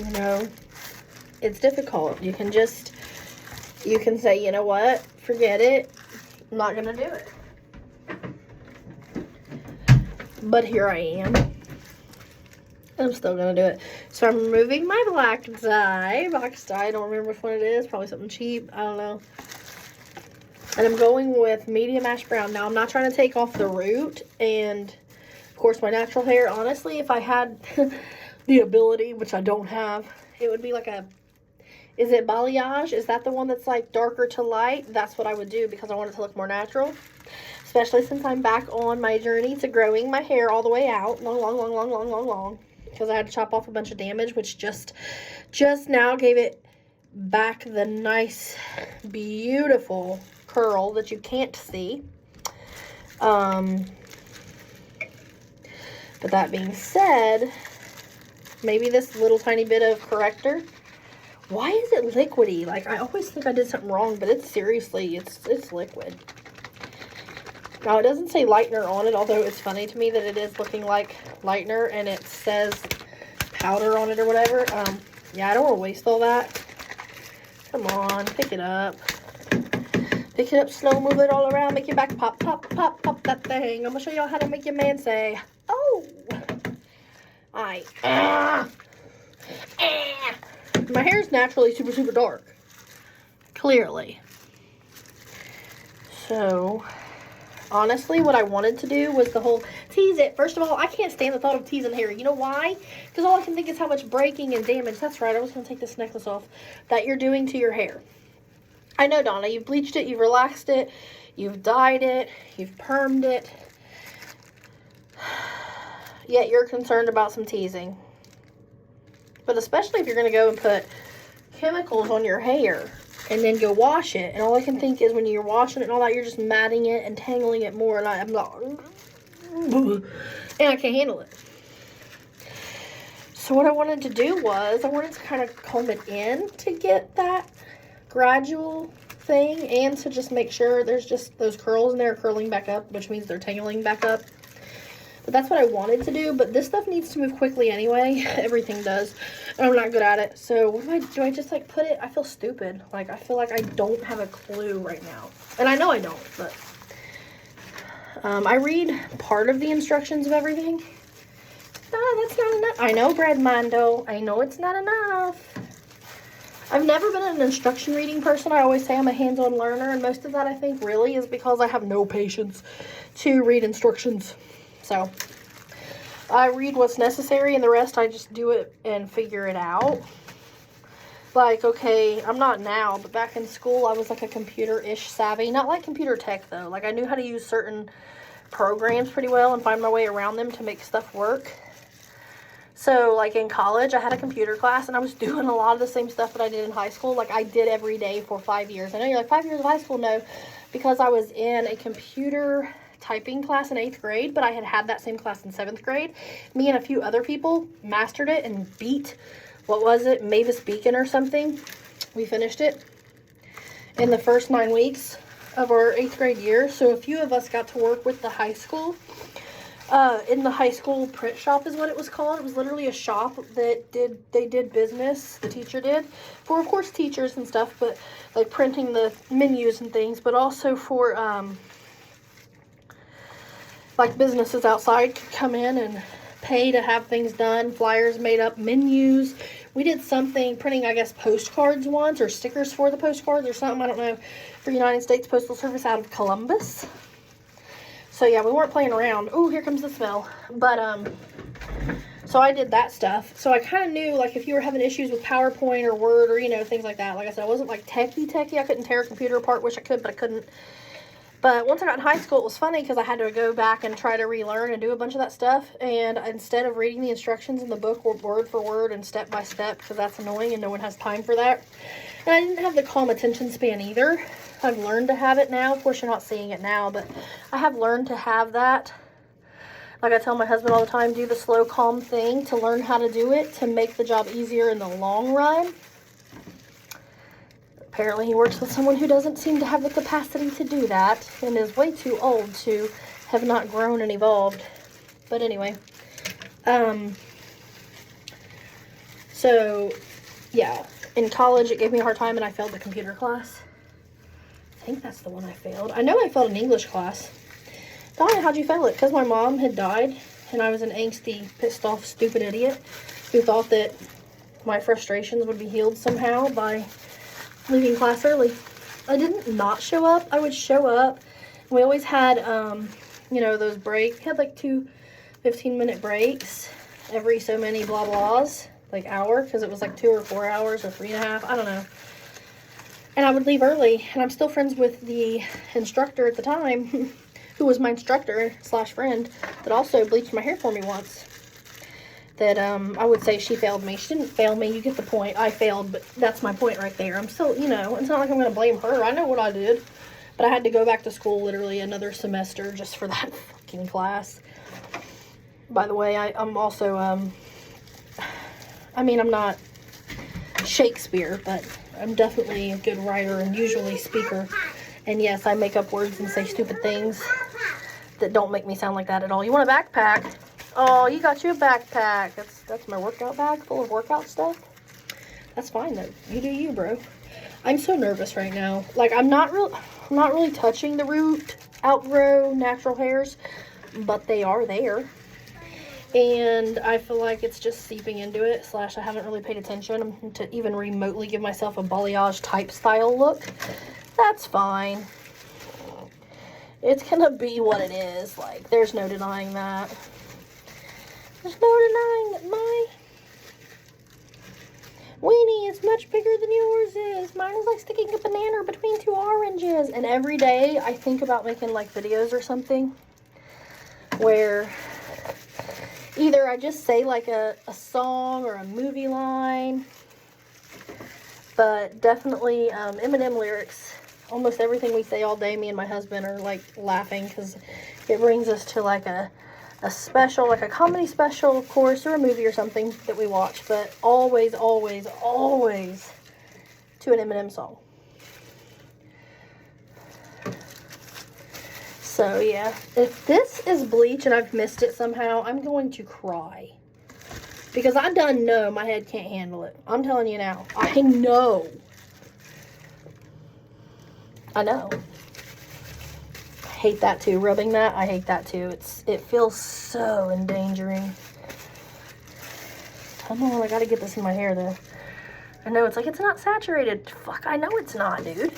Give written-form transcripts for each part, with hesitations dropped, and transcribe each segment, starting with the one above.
You know, it's difficult. You can say, you know what, forget it. I'm not going to do it. But here I am. I'm still going to do it. So I'm removing my black dye. Box dye. I don't remember which one it is. Probably something cheap. I don't know. And I'm going with medium ash brown. Now, I'm not trying to take off the root. And, of course, my natural hair. Honestly, if I had the ability, which I don't have, it would be like a... Is it balayage? Is that the one that's like darker to light? That's what I would do because I want it to look more natural. Especially since I'm back on my journey to growing my hair all the way out. Long. Because I had to chop off a bunch of damage, which just now gave it back the nice, beautiful curl that you can't see. But that being said, maybe this little tiny bit of corrector. Why is it liquidy? Like, I always think I did something wrong, but it's seriously, it's liquid. Now, it doesn't say lightener on it, although it's funny to me that it is looking like lightener and it says powder on it or whatever. Yeah, I don't want to waste all that. Come on, pick it up. Pick it up slow, move it all around, make your back pop, pop, pop, pop that thing. I'm going to show y'all how to make your man say, oh. My hair is naturally super, super dark. Clearly. So... honestly, what I wanted to do was the whole tease it. First of all, I can't stand the thought of teasing hair. You know why? Because all I can think is how much breaking and damage. That's right. I was going to take this necklace off. That you're doing to your hair. I know, Donna. You've bleached it. You've relaxed it. You've dyed it. You've permed it. Yet you're concerned about some teasing. But especially if you're going to go and put chemicals on your hair. And then go wash it. And all I can think is when you're washing it and all that, you're just matting it and tangling it more. And I'm not... and I can't handle it. So what I wanted to do was, I wanted to kind of comb it in to get that gradual thing. And to just make sure there's just those curls in there curling back up. Which means they're tangling back up. But that's what I wanted to do. But this stuff needs to move quickly anyway. Everything does. And I'm not good at it. So what do? I just like put it? I feel stupid. Like I feel like I don't have a clue right now. And I know I don't. But I read part of the instructions of everything. No, that's not enough. I know, Brad Mondo. I know it's not enough. I've never been an instruction reading person. I always say I'm a hands-on learner. And most of that I think really is because I have no patience to read instructions. So, I read what's necessary and the rest I just do it and figure it out. Like, okay, I'm not now, but back in school I was like a computer-ish savvy. Not like computer tech though. Like I knew how to use certain programs pretty well and find my way around them to make stuff work. So, like in college I had a computer class and I was doing a lot of the same stuff that I did in high school. Like I did every day for 5 years. I know you're like, 5 years of high school? No, because I was in a computer typing class in 8th grade, but I had that same class in 7th grade. Me and a few other people mastered it and beat, what was it, Mavis Beacon or something. We finished it in the first 9 weeks of our 8th grade year. So a few of us got to work with the high school. In the high school print shop is what it was called. It was literally a shop that did business, the teacher did, for of course teachers and stuff, but like printing the menus and things, but also for like businesses outside could come in and pay to have things done, flyers made up, menus. We did something, printing, I guess, postcards once, or stickers for the postcards or something, I don't know, for United States Postal Service out of Columbus. So yeah, we weren't playing around. Oh, here comes the smell. But, so I did that stuff. So I kind of knew, like, if you were having issues with PowerPoint or Word or, you know, things like that. Like I said, I wasn't, like, techie. I couldn't tear a computer apart. Wish I could, but I couldn't. But once I got in high school, it was funny because I had to go back and try to relearn and do a bunch of that stuff. And instead of reading the instructions in the book word for word and step by step, because that's annoying and no one has time for that. And I didn't have the calm attention span either. I've learned to have it now. Of course, you're not seeing it now, but I have learned to have that. Like I tell my husband all the time, do the slow, calm thing to learn how to do it to make the job easier in the long run. Apparently he works with someone who doesn't seem to have the capacity to do that and is way too old to have not grown and evolved. But anyway, So, yeah. In college, it gave me a hard time, and I failed the computer class. I think that's the one I failed. I know I failed an English class. Donna, how'd you fail it? Because my mom had died, and I was an angsty, pissed off, stupid idiot who thought that my frustrations would be healed somehow by leaving class early. I didn't not show up. I would show up. We always had, you know, those breaks. We had like 2 15-minute breaks every so many blah blahs, like hour, because it was like 2 or 4 hours or 3.5. I don't know. And I would leave early, and I'm still friends with the instructor at the time, who was my instructor / friend, that also bleached my hair for me once. That, I would say she failed me. She didn't fail me, you get the point. I failed, but that's my point right there. I'm still, you know, it's not like I'm going to blame her. I know what I did. But I had to go back to school literally another semester just for that fucking class. By the way, I'm also, I mean, I'm not Shakespeare, but I'm definitely a good writer and usually speaker. And yes, I make up words and say stupid things that don't make me sound like that at all. You want a backpack? Oh, you got you a backpack. That's my workout bag full of workout stuff. That's fine though. You do you, bro. I'm so nervous right now. Like I'm not really touching the root outgrow natural hairs, but they are there. And I feel like it's just seeping into it, / I haven't really paid attention to even remotely give myself a balayage type style look. That's fine. It's gonna be what it is. Like, there's no denying that. There's no denying that my weenie is much bigger than yours is. Mine is like sticking a banana between 2 oranges. And every day I think about making like videos or something where either I just say like a song or a movie line, but definitely Eminem lyrics. Almost everything we say all day, me and my husband are like laughing because it brings us to like a special, like a comedy special, of course, or a movie or something that we watch, but always, always, always to an Eminem song. So yeah, if this is bleach and I've missed it somehow, I'm going to cry. Because I done know my head can't handle it. I'm telling you now. I know. I know. I hate that too. Rubbing that, I hate that too. It feels so endangering. Come on, I gotta get this in my hair though. I know it's like, it's not saturated. Fuck, I know it's not, dude.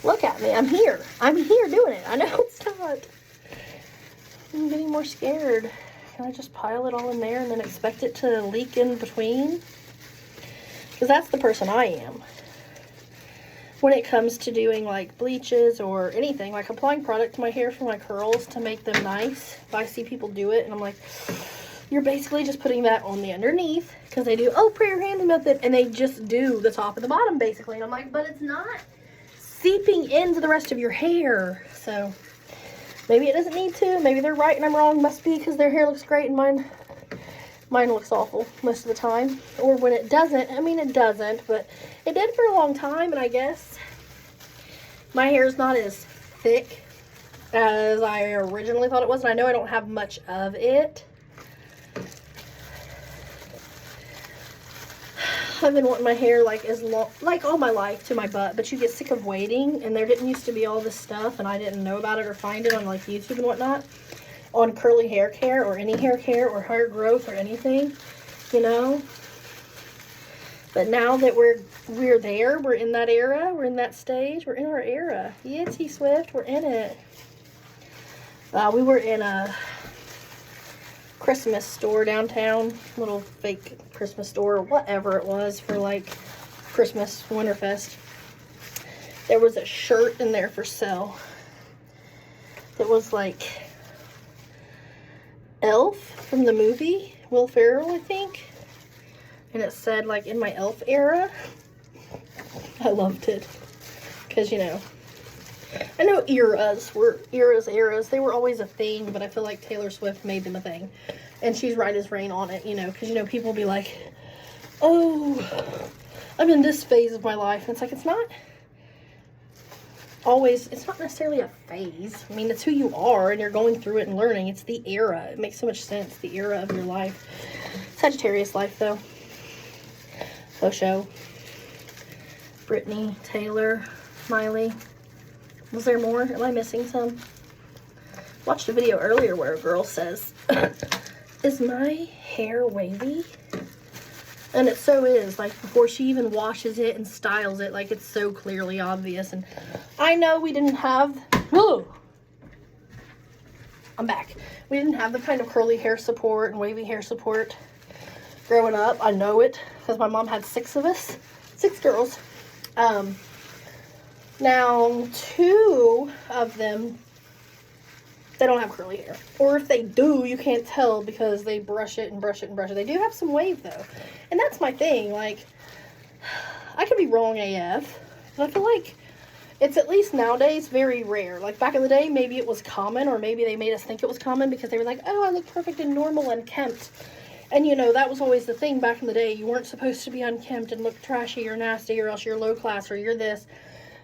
Look at me. I'm here. I'm here doing it. I know it's not. I'm getting more scared. Can I just pile it all in there and then expect it to leak in between? Because that's the person I am. When it comes to doing like bleaches or anything, like applying product to my hair for my curls to make them nice. If I see people do it and I'm like, you're basically just putting that on the underneath. Because they do, oh, put your hands method. And they just do the top and the bottom basically. And I'm like, but it's not seeping into the rest of your hair. So maybe it doesn't need to. Maybe they're right and I'm wrong. Must be because their hair looks great and mine looks awful most of the time. Or when it doesn't. I mean, it doesn't, but it did for a long time. And I guess my hair is not as thick as I originally thought it was. And I know I don't have much of it. I've been wanting my hair like as long, like all my life, to my butt, but you get sick of waiting, and there didn't used to be all this stuff, and I didn't know about it or find it on like YouTube and whatnot, on curly hair care or any hair care or hair growth or anything, you know. But now that we're there, we're in that era, we're in that stage, we're in our era. Yeah, T-Swift, we're in it. We were in a Christmas store downtown, little fake Christmas store, whatever it was, for like Christmas Winterfest. There was a shirt in there for sale that was like Elf from the movie, Will Ferrell, I think, and it said like, in my Elf era. I loved it because, you know, I know eras were eras. They were always a thing, but I feel like Taylor Swift made them a thing. And she's right as rain on it, you know, because, you know, people be like, oh, I'm in this phase of my life. And it's like, it's not necessarily a phase. I mean, it's who you are, and you're going through it and learning. It's the era. It makes so much sense, the era of your life. Sagittarius life, though. Osho, Brittany, Taylor, Miley. Was there more? Am I missing some? Watched a video earlier where a girl says, is my hair wavy? And it so is, like, before she even washes it and styles it, like, it's so clearly obvious. And I know we didn't have, whoa, I'm back. We didn't have the kind of curly hair support and wavy hair support growing up. I know it, because my mom had 6 of us, 6 girls. Now, 2 of them, they don't have curly hair. Or if they do, you can't tell because they brush it and brush it and brush it. They do have some wave, though. And that's my thing. Like, I could be wrong AF, but I feel like it's at least nowadays very rare. Like, back in the day, maybe it was common, or maybe they made us think it was common because they were like, oh, I look perfect and normal and kempt. And, you know, that was always the thing back in the day. You weren't supposed to be unkempt and look trashy or nasty, or else you're low class or you're this.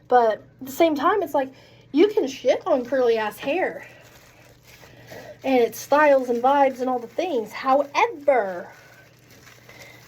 But at the same time, it's like, you can shit on curly-ass hair. And it styles and vibes and all the things. However,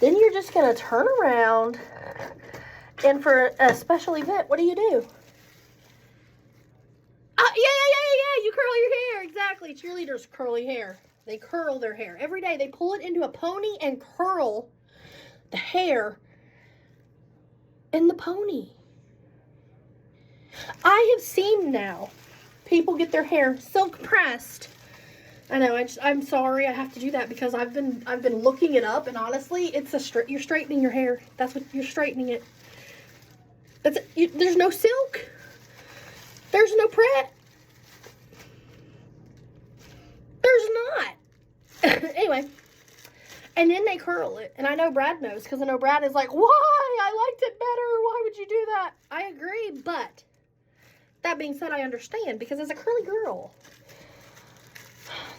then you're just going to turn around, and for a special event, what do? Yeah, you curl your hair. Exactly. Cheerleaders curly hair. They curl their hair every day. They pull it into a pony and curl the hair in the pony. I have seen now people get their hair silk pressed. I know, I'm sorry I have to do that because I've been looking it up, and honestly, it's you're straightening your hair. That's what you're straightening it. That's it. There's no silk. There's no prep. There's not. Anyway, and then they curl it, and I know Brad knows because I know Brad is like, why? I liked it better. Why would you do that? I agree, but that being said, I understand because as a curly girl,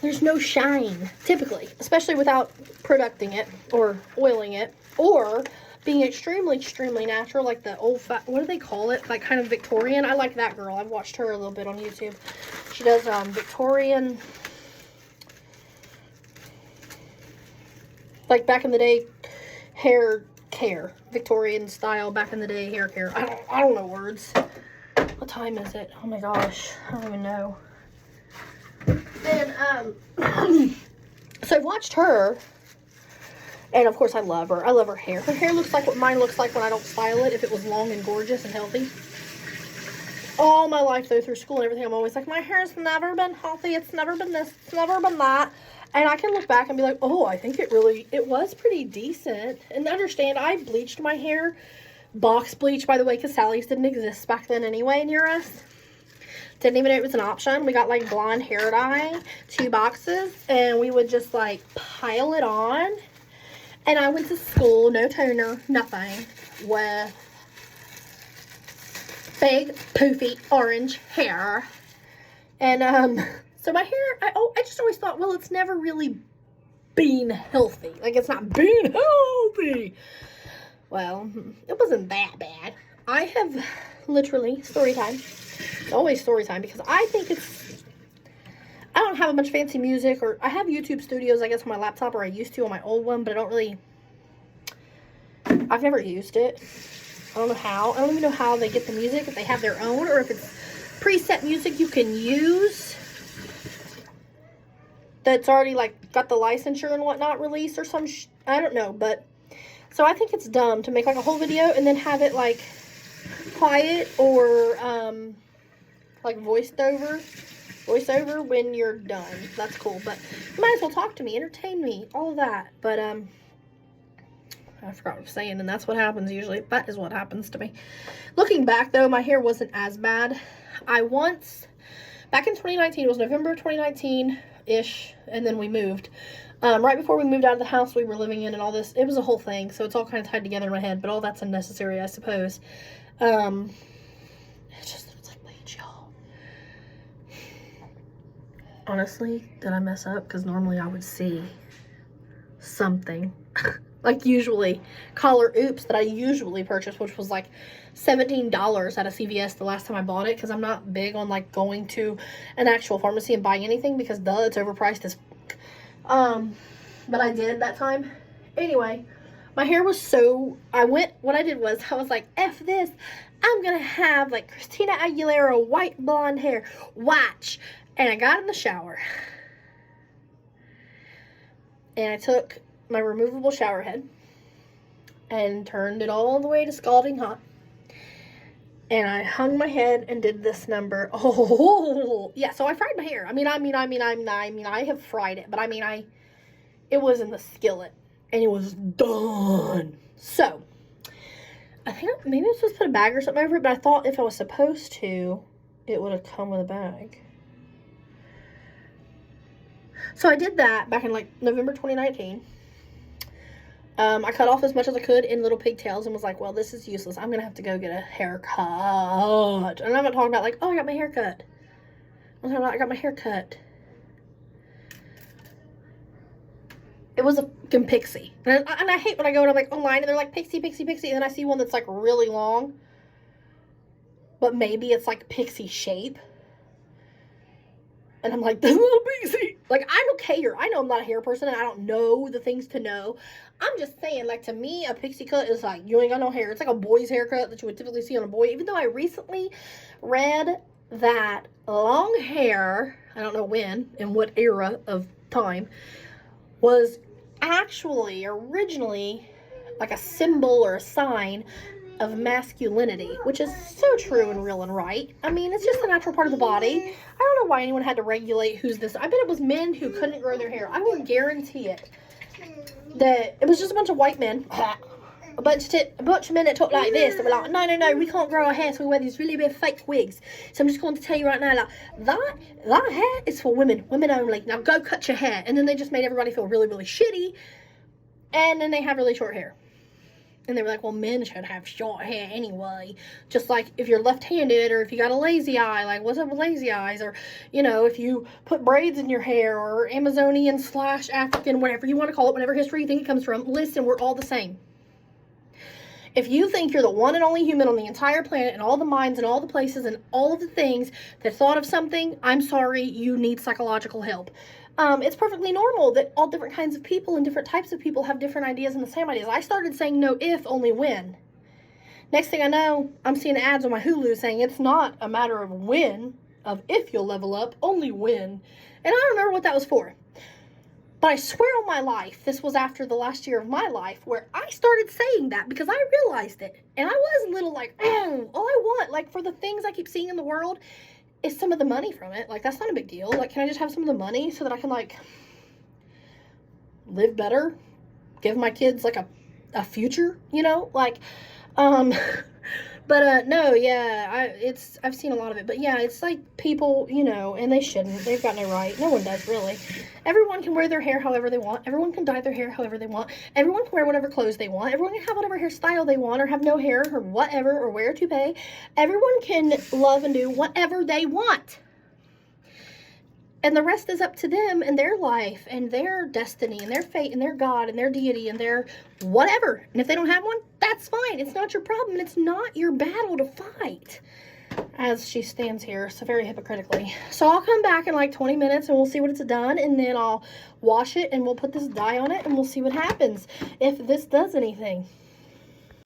there's no shine, typically, especially without producting it or oiling it or being extremely, extremely natural, like the old what do they call it? Like kind of Victorian. I like that girl. I've watched her a little bit on YouTube. She does Victorian, like back in the day, hair care. Victorian style, back in the day, hair care. I don't know words. What time is it? Oh my gosh. I don't even know. And, so I've watched her, and of course I love her. I love her hair. Her hair looks like what mine looks like when I don't style it, if it was long and gorgeous and healthy. All my life, though, through school and everything, I'm always like, my hair's never been healthy, it's never been this, it's never been that. And I can look back and be like, oh, I think it was pretty decent. And understand, I bleached my hair, box bleach, by the way, because Sally's didn't exist back then anyway near us. Didn't even know it was an option. We got like blonde hair dye, 2 boxes, and we would just like pile it on. And I went to school, no toner, nothing, with big poofy orange hair. And so my hair, I just always thought, well, it's never really been healthy. Like, it's not been healthy. Well, it wasn't that bad. I have literally story time. It's always story time because I think I don't have a bunch of fancy music, or I have YouTube studios, I guess, on my laptop, or I used to on my old one, but I've never used it. I don't know how. I don't even know how they get the music, if they have their own, or if it's preset music you can use that's already, like, got the licensure and whatnot released or some I don't know, but so I think it's dumb to make, like, a whole video and then have it, like, quiet or, like, voiceover when you're done. That's cool, but you might as well talk to me, entertain me, all of that. But, I forgot what I was saying, and that's what happens usually. That is what happens to me. Looking back, though, my hair wasn't as bad. Back in 2019, it was November 2019-ish, and then we moved. Right before we moved out of the house we were living in and all this, it was a whole thing, so it's all kind of tied together in my head, but all that's unnecessary, I suppose. It just looks like bleach, y'all. Honestly, did I mess up? Because normally I would see something. Like usually, collar oops that I usually purchase, which was like $17 at a CVS the last time I bought it, because I'm not big on like going to an actual pharmacy and buying anything, because duh, it's overpriced as but I did that time. Anyway, My hair was so, what I did was, I was like, F this, I'm gonna have like Christina Aguilera white blonde hair, watch. And I got in the shower. And I took my removable shower head and turned it all the way to scalding hot. And I hung my head and did this number. Oh, yeah, so I fried my hair. I have fried it, but it was in the skillet. And it was done. So, I think maybe I was supposed to put a bag or something over it, but I thought if I was supposed to, it would have come with a bag. So I did that back in like November 2019. I cut off as much as I could in little pigtails and was like, well, this is useless. I'm going to have to go get a haircut. And I'm not talking about like, oh, I got my hair cut. I'm talking about I got my hair cut. It was a fucking pixie. And I hate when I go and I'm like online and they're like pixie, pixie, pixie. And then I see one that's like really long. But maybe it's like pixie shape. And I'm like, this little pixie. Like, I don't care. I know I'm not a hair person and I don't know the things to know. I'm just saying, like, to me, a pixie cut is like, you ain't got no hair. It's like a boy's haircut that you would typically see on a boy. Even though I recently read that long hair, I don't know when, in what era of time, was actually originally like a symbol or a sign of masculinity, which is so true and real and right. I mean, it's just a natural part of the body. I don't know why anyone had to regulate who's this. I bet it was men who couldn't grow their hair. I will guarantee it. That it was just a bunch of white men. A bunch of men that talk like this. They were like, no, we can't grow our hair, so we wear these really big fake wigs. So I'm just going to tell you right now, like, that hair is for women only. Now go cut your hair. And then they just made everybody feel really, really shitty. And then they have really short hair. And they were like, well, men should have short hair anyway. Just like if you're left-handed or if you got a lazy eye, like what's up with lazy eyes? Or, you know, if you put braids in your hair or Amazonian / African, whatever you want to call it, whatever history you think it comes from, listen, we're all the same. If you think you're the one and only human on the entire planet and all the minds and all the places and all of the things that thought of something, I'm sorry, you need psychological help. It's perfectly normal that all different kinds of people and different types of people have different ideas and the same ideas. I started saying no if, only when. Next thing I know, I'm seeing ads on my Hulu saying it's not a matter of when, of if you'll level up, only when. And I don't remember what that was for. But I swear on my life, this was after the last year of my life where I started saying that because I realized it. And I was a little like, oh, all I want, like for the things I keep seeing in the world, is some of the money from it. Like, that's not a big deal. Like, can I just have some of the money so that I can, like, live better? Give my kids, like, a future, you know? Like, but, no, yeah, I've seen a lot of it. But, yeah, it's like people, you know, and they shouldn't. They've got no right. No one does, really. Everyone can wear their hair however they want. Everyone can dye their hair however they want. Everyone can wear whatever clothes they want. Everyone can have whatever hairstyle they want or have no hair or whatever or wear a toupee. Everyone can love and do whatever they want. And the rest is up to them and their life and their destiny and their fate and their God and their deity and their whatever. And if they don't have one, that's fine. It's not your problem. It's not your battle to fight. As she stands here, so very hypocritically. So I'll come back in like 20 minutes and we'll see what it's done. And then I'll wash it and we'll put this dye on it and we'll see what happens. If this does anything.